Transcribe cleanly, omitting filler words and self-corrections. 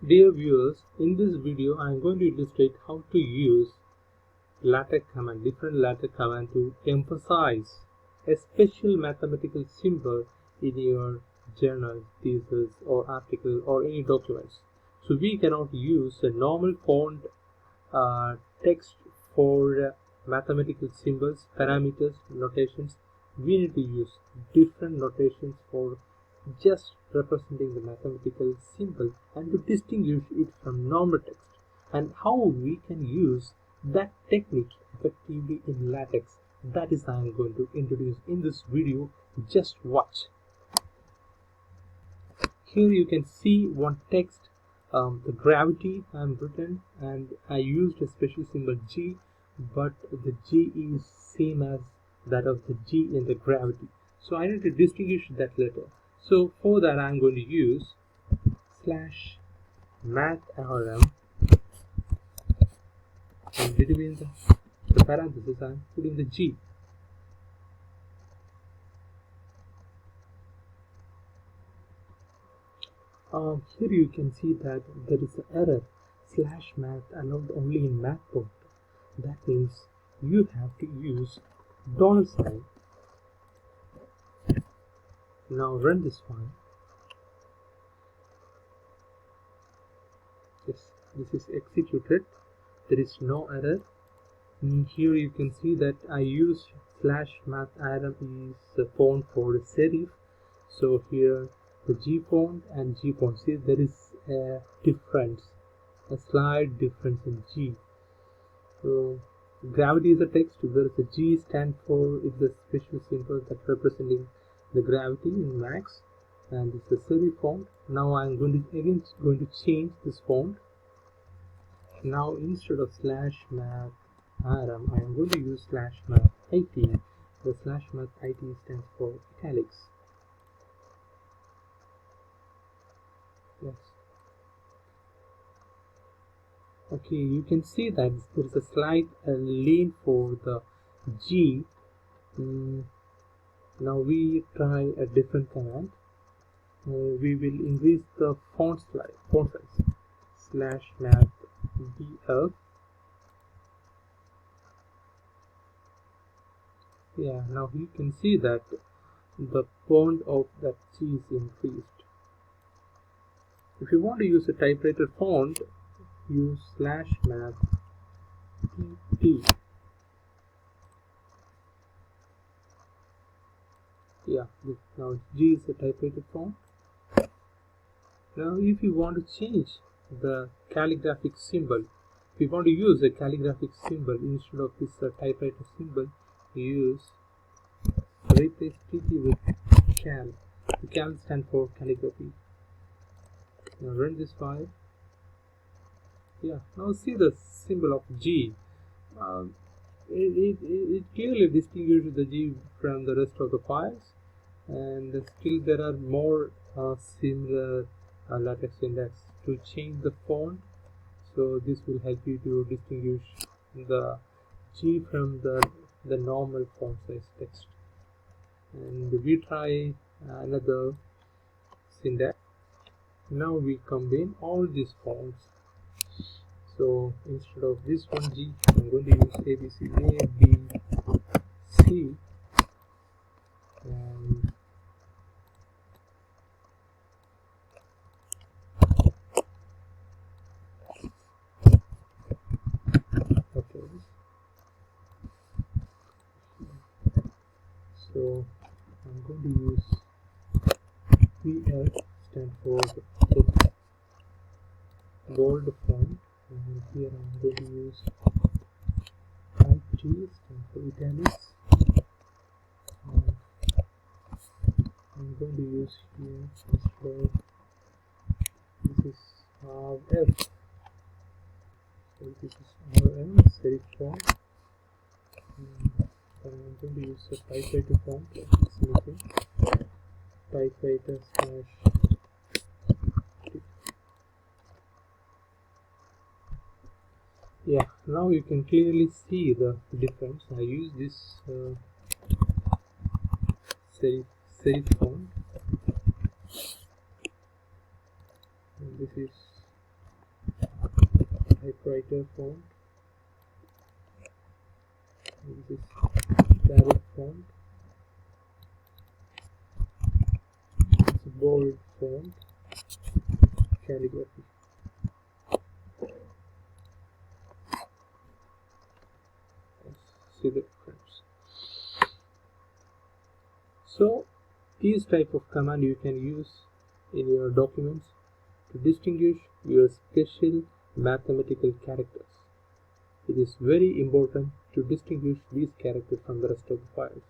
Dear viewers, in this video I am going to illustrate how to use Latex command, different Latex command to emphasize a special mathematical symbol in your journal, thesis or article or any documents. So we cannot use a normal font text for mathematical symbols, parameters, notations. We need to use different notations for just representing the mathematical symbol and to distinguish it from normal text, and how we can use that technique effectively in Latex. That is I am going to introduce in this video. Just watch. Here you can see one text, the gravity I am written, and I used a special symbol G, but the G is same as that of the G in the gravity. So I need to distinguish that letter. So for that I am going to use /math_rm, and between the parentheses I am putting the G. Here you can see that there is an error, /math allowed only in math book. That means you have to use $sign. Now run this file. Yes, this is executed. There is no error. Here you can see that I used /math_rm is the font for the serif. So here the G font and G font. See, there is a difference, a slight difference in G. So gravity is a text. There is a G stand for, it's a special symbol that representing the gravity in max, and this is a serif font. Now I am going to change this font. Now instead of /math_rm, I am going to use /math_it. The /math_it stands for italics. Yes. Okay, you can see that there is a slight lean for the G. Now we try a different command. We will increase the font size. /math_df. Yeah, now you can see that the font of that G is increased. If you want to use a typewriter font, use /math_tt. Yeah, now G is a typewriter font. Now if you want to change the calligraphic symbol, if you want to use a calligraphic symbol instead of this typewriter symbol, use replace TT with cal. The cal stands for calligraphy. Now run this file. Yeah, now see the symbol of G. It clearly distinguishes the G from the rest of the files, and still there are more similar Latex index to change the font. So this will help you to distinguish the G from the normal font size text. And we try another syntax. Now we combine all these fonts. So instead of this one G, I'm going to use ABC, A, B, C, and okay. So I'm going to use PL, stand for the bold font, and here I'm going to use IT, stand for italics. I'm going to use here instead, this is F. So this is RM, serif font. I'm going to use a typewriter font. It's missing. Typewriter /. Yeah, now you can clearly see the difference. I use this serif font, and this is typewriter font. This is direct font. It's bold font. Calligraphy. See the difference. So these type of command you can use in your documents to distinguish your special mathematical characters. It is very important to distinguish these characters from the rest of the files.